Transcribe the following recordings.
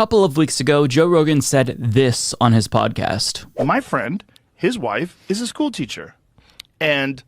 couple of weeks ago, Joe Rogan said this on his podcast. My friend, his wife, is a school teacher. And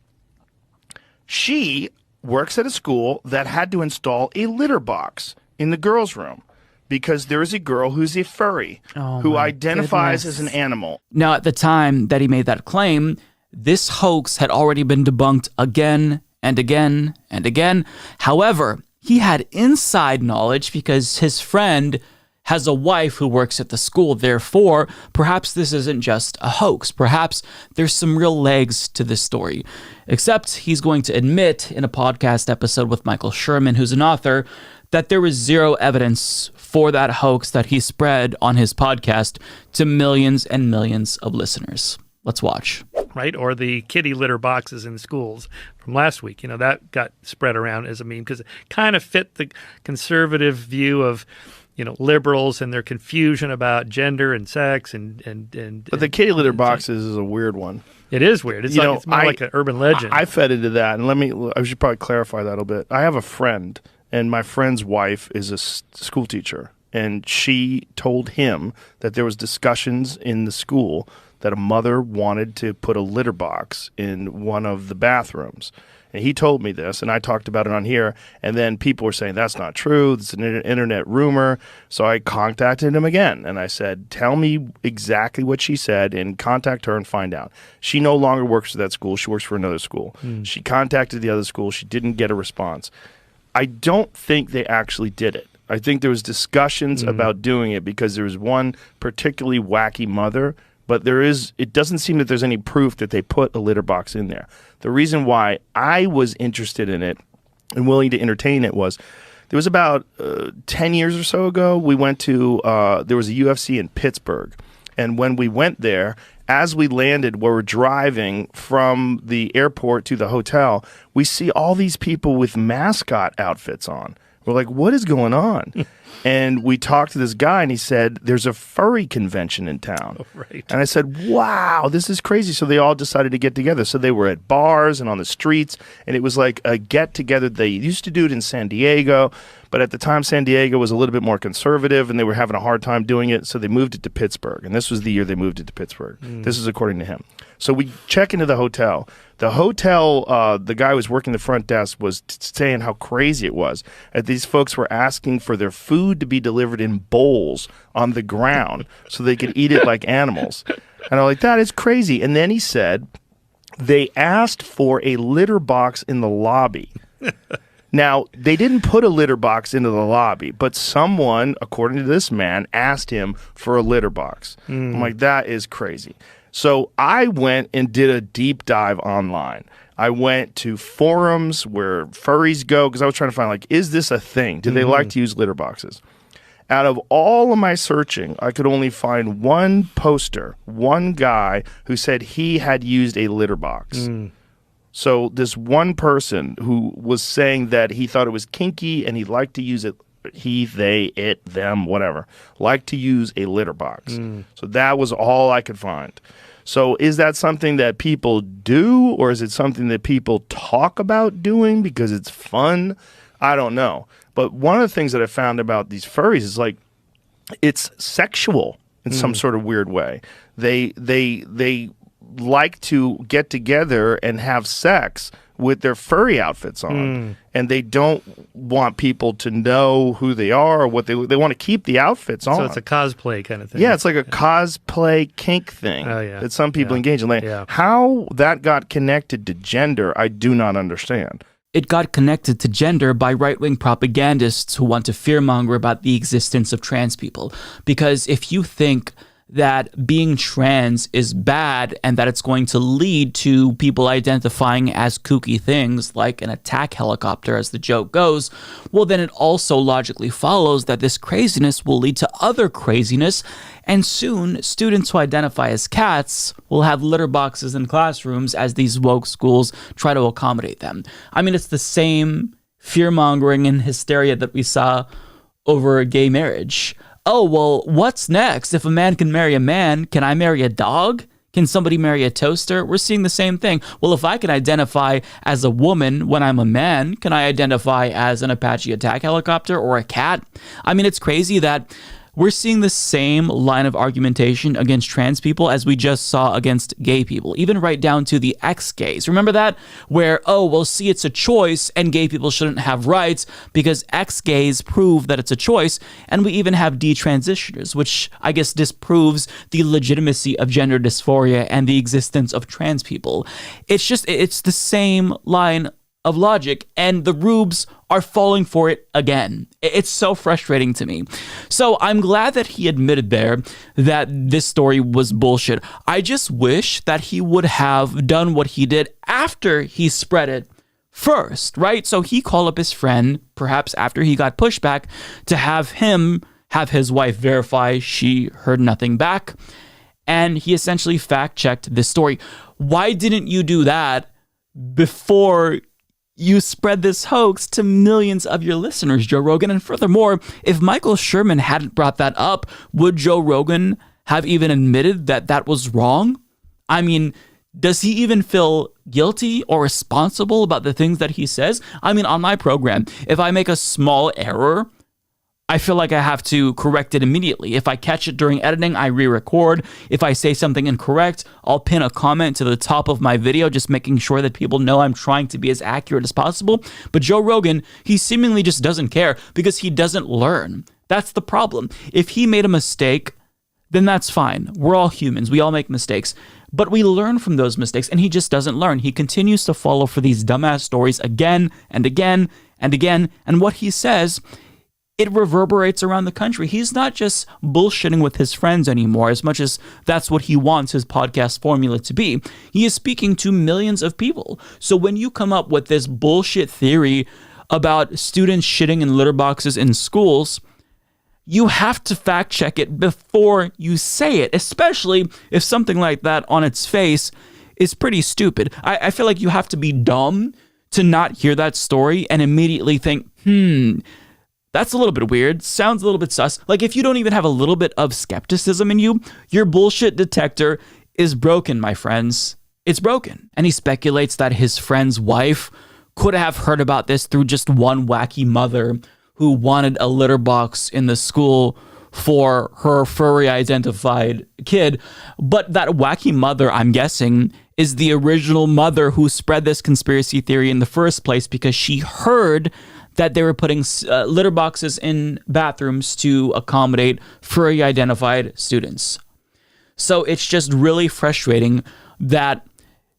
she works at a school that had to install a litter box in the girls' room because there is a girl who's a furry who identifies as an animal. Now, at the time that he made that claim, this hoax had already been debunked again and again and again. However, he had inside knowledge because his friend has a wife who works at the school. Therefore, perhaps this isn't just a hoax. Perhaps there's some real legs to this story. Except he's going to admit in a podcast episode with Michael Sherman, who's an author, that there was zero evidence for that hoax that he spread on his podcast to millions and millions of listeners. Let's watch. Right? Or the kitty litter boxes in schools from last week. That got spread around as a meme because it kind of fit the conservative view of liberals and their confusion about gender and sex But the kitty litter boxes is a weird one. It is weird. It's it's more like an urban legend. I fed into that, and I should probably clarify that a little bit. I have a friend, and my friend's wife is a school teacher, and she told him that there was discussions in the school that a mother wanted to put a litter box in one of the bathrooms. And he told me this, and I talked about it on here, and then people were saying, that's not true, it's an internet rumor. So I contacted him again, and I said, tell me exactly what she said, and contact her and find out. She no longer works at that school. She works for another school. She contacted the other school. She didn't get a response. I don't think they actually did it. I think there was discussions about doing it because there was one particularly wacky mother, but it doesn't seem that there's any proof that they put a litter box in there. The reason why I was interested in it and willing to entertain it was there was about 10 years or so ago, we went to, there was a UFC in Pittsburgh. And when we went there, as we landed, we were driving from the airport to the hotel, we see all these people with mascot outfits on. We're like, what is going on? And we talked to this guy, and he said, there's a furry convention in town. Oh, right. And I said, wow, this is crazy. So they all decided to get together. So they were at bars and on the streets, and it was like a get-together. They used to do it in San Diego, but at the time, San Diego was a little bit more conservative, and they were having a hard time doing it, so they moved it to Pittsburgh. And this was the year they moved it to Pittsburgh. This is according to him. So we check into the hotel. The hotel, the guy who was working the front desk was saying how crazy it was. These folks were asking for their food to be delivered in bowls on the ground so they could eat it like animals. And I'm like, that is crazy. And then he said they asked for a litter box in the lobby. Now, they didn't put a litter box into the lobby, but someone, according to this man, asked him for a litter box. I'm like, that is crazy. So I went and did a deep dive online. I went to forums where furries go because I was trying to find, is this a thing? Do they like to use litter boxes? Out of all of my searching, I could only find one poster, one guy who said he had used a litter box. So this one person who was saying that he thought it was kinky and he liked to use it, he, they, it, them, whatever, liked to use a litter box. So that was all I could find. So is that something that people do, or is it something that people talk about doing because it's fun? I don't know. But one of the things that I found about these furries is it's sexual in some sort of weird way. They like to get together and have sex with their furry outfits on, and they don't want people to know who they are or what they want to keep the outfits on. So it's a cosplay kind of thing. Yeah, it's like a cosplay kink thing that some people engage in. How that got connected to gender, I do not understand. It got connected to gender by right-wing propagandists who want to fearmonger about the existence of trans people. Because if you think that being trans is bad and that it's going to lead to people identifying as kooky things like an attack helicopter, as the joke goes, well, then it also logically follows that this craziness will lead to other craziness, and soon students who identify as cats will have litter boxes in classrooms as these woke schools try to accommodate them. I mean, it's the same fear-mongering and hysteria that we saw over gay marriage. Oh, well, what's next? If a man can marry a man, can I marry a dog? Can somebody marry a toaster? We're seeing the same thing. Well, if I can identify as a woman when I'm a man, can I identify as an Apache attack helicopter or a cat? I mean, it's crazy that we're seeing the same line of argumentation against trans people as we just saw against gay people, even right down to the ex-gays. Remember that? Where, oh, well, see, it's a choice and gay people shouldn't have rights because ex-gays prove that it's a choice. And we even have detransitioners, which I guess disproves the legitimacy of gender dysphoria and the existence of trans people. It's the same line of logic, and the rubes are falling for it again. It's so frustrating to me. So I'm glad that he admitted there that this story was bullshit. I just wish that he would have done what he did after he spread it first, right? So he called up his friend, perhaps after he got pushback, to have his wife verify she heard nothing back. And he essentially fact-checked this story. Why didn't you do that before you spread this hoax to millions of your listeners, Joe Rogan? And furthermore, if Michael Sherman hadn't brought that up, would Joe Rogan have even admitted that that was wrong? I mean, does he even feel guilty or responsible about the things that he says? I mean, on my program, if I make a small error, I feel like I have to correct it immediately. If I catch it during editing, I re-record. If I say something incorrect, I'll pin a comment to the top of my video, just making sure that people know I'm trying to be as accurate as possible. But Joe Rogan, he seemingly just doesn't care because he doesn't learn. That's the problem. If he made a mistake, then that's fine. We're all humans. We all make mistakes. But we learn from those mistakes, and he just doesn't learn. He continues to follow for these dumbass stories again and again and again. And what he says, it reverberates around the country. He's not just bullshitting with his friends anymore, as much as that's what he wants his podcast formula to be. He is speaking to millions of people. So when you come up with this bullshit theory about students shitting in litter boxes in schools, you have to fact check it before you say it, especially if something like that on its face is pretty stupid. I feel like you have to be dumb to not hear that story and immediately think, that's a little bit weird. Sounds a little bit sus. Like, if you don't even have a little bit of skepticism in you, your bullshit detector is broken, my friends. It's broken. And he speculates that his friend's wife could have heard about this through just one wacky mother who wanted a litter box in the school for her furry identified kid. But that wacky mother, I'm guessing, is the original mother who spread this conspiracy theory in the first place because she heard that they were putting litter boxes in bathrooms to accommodate furry identified students. So it's just really frustrating that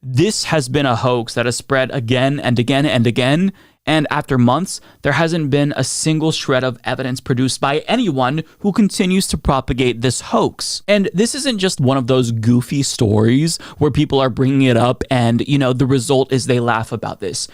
this has been a hoax that has spread again and again and again. And after months, there hasn't been a single shred of evidence produced by anyone who continues to propagate this hoax. And this isn't just one of those goofy stories where people are bringing it up and, the result is they laugh about this.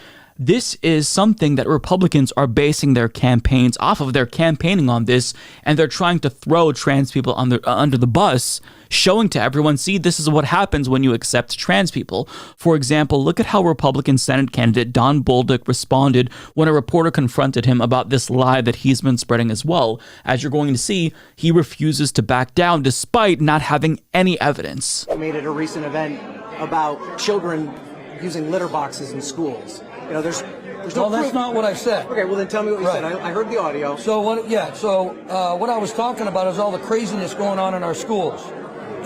This is something that Republicans are basing their campaigns off of. They're campaigning on this, and they're trying to throw trans people under the bus, showing to everyone, see, this is what happens when you accept trans people. For example, look at how Republican Senate candidate Don Bolduc responded when a reporter confronted him about this lie that he's been spreading as well. As you're going to see, he refuses to back down despite not having any evidence. I made it a recent event about children using litter boxes in schools. There's no that's proof. not what I said. Okay, well then tell me what you said. I heard the audio. So what? Yeah. So what I was talking about is all the craziness going on in our schools,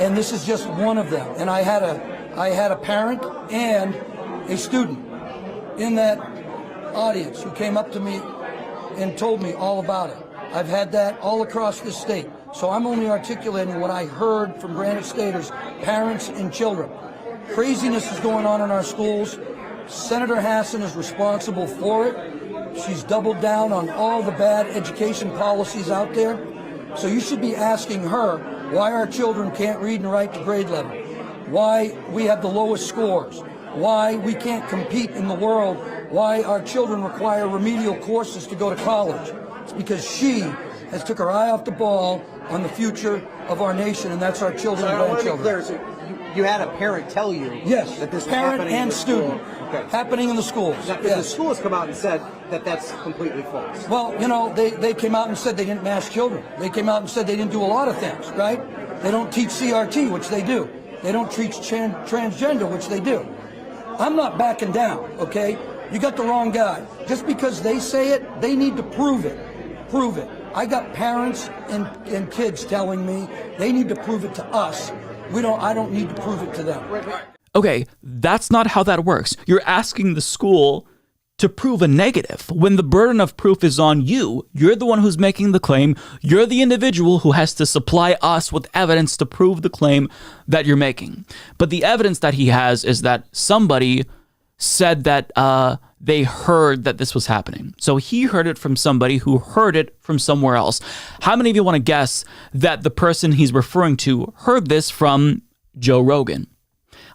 and this is just one of them. And I had a parent and a student in that audience who came up to me and told me all about it. I've had that all across the state. So I'm only articulating what I heard from Granite Staters, parents and children. Craziness is going on in our schools. Senator Hassan is responsible for it. She's doubled down on all the bad education policies out there. So you should be asking her why our children can't read and write to grade level, why we have the lowest scores, why we can't compete in the world, why our children require remedial courses to go to college. It's because she has took her eye off the ball on the future of our nation, and that's our children and grandchildren. So you had a parent tell you that this parent happening and in student happening in the schools. Now, the school has come out and said that that's completely false. Well, they came out and said they didn't mass children. They came out and said they didn't do a lot of things, right? They don't teach CRT, which they do. They don't teach transgender, which they do. I'm not backing down, okay? You got the wrong guy. Just because they say it, they need to prove it. Prove it. I got parents and kids telling me they need to prove it to us. I don't need to prove it to them. Okay, that's not how that works. You're asking the school to prove a negative when the burden of proof is on you. You're the one who's making the claim. You're the individual who has to supply us with evidence to prove the claim that you're making. But the evidence that he has is that somebody said that they heard that this was happening. So he heard it from somebody who heard it from somewhere else. How many of you want to guess that the person he's referring to heard this from Joe Rogan?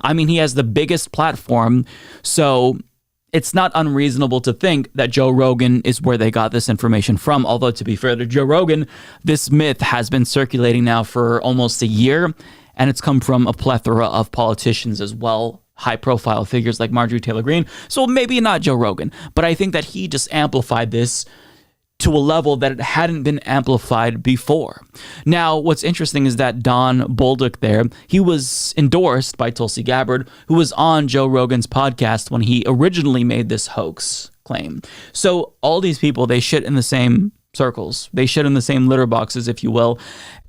I mean, he has the biggest platform, so it's not unreasonable to think that Joe Rogan is where they got this information from. Although, to be fair to Joe Rogan, this myth has been circulating now for almost a year, and it's come from a plethora of politicians as well, high-profile figures like Marjorie Taylor Greene. So maybe not Joe Rogan, but I think that he just amplified this to a level that it hadn't been amplified before. Now, what's interesting is that Don Bolduc there, he was endorsed by Tulsi Gabbard, who was on Joe Rogan's podcast when he originally made this hoax claim. So all these people, they shit in the same circles. They shit in the same litter boxes, if you will.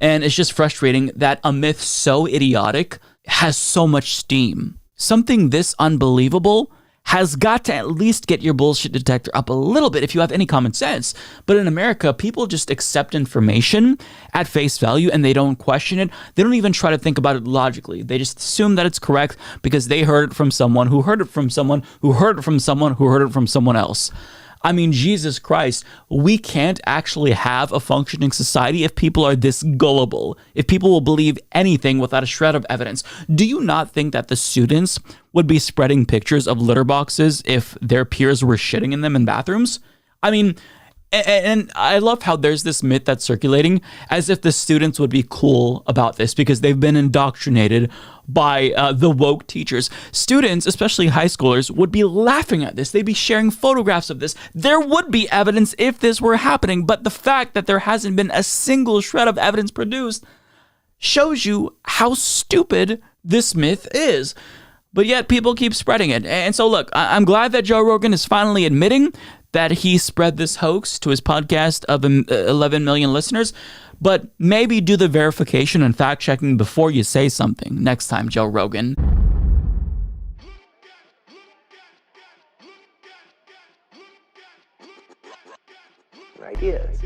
And it's just frustrating that a myth so idiotic has so much steam. Something this unbelievable has got to at least get your bullshit detector up a little bit if you have any common sense. But in America, people just accept information at face value and they don't question it. They don't even try to think about it logically. They just assume that it's correct because they heard it from someone who heard it from someone who heard it from someone who heard it from someone else. I mean, Jesus Christ, we can't actually have a functioning society if people are this gullible, if people will believe anything without a shred of evidence. Do you not think that the students would be spreading pictures of litter boxes if their peers were shitting in them in bathrooms? I mean, and I love how there's this myth that's circulating as if the students would be cool about this because they've been indoctrinated by the woke teachers. Students, especially high schoolers, would be laughing at this. They'd be sharing photographs of this. There would be evidence if this were happening, but the fact that there hasn't been a single shred of evidence produced shows you how stupid this myth is. But yet people keep spreading it. And so look, I'm glad that Joe Rogan is finally admitting that he spread this hoax to his podcast of 11 million listeners. But maybe do the verification and fact checking before you say something next time, Joe Rogan. Ideas.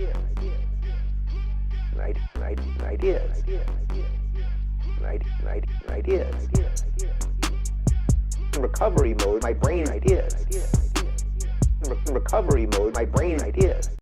In recovery mode, my brain ideas. In recovery mode, my brain ideas.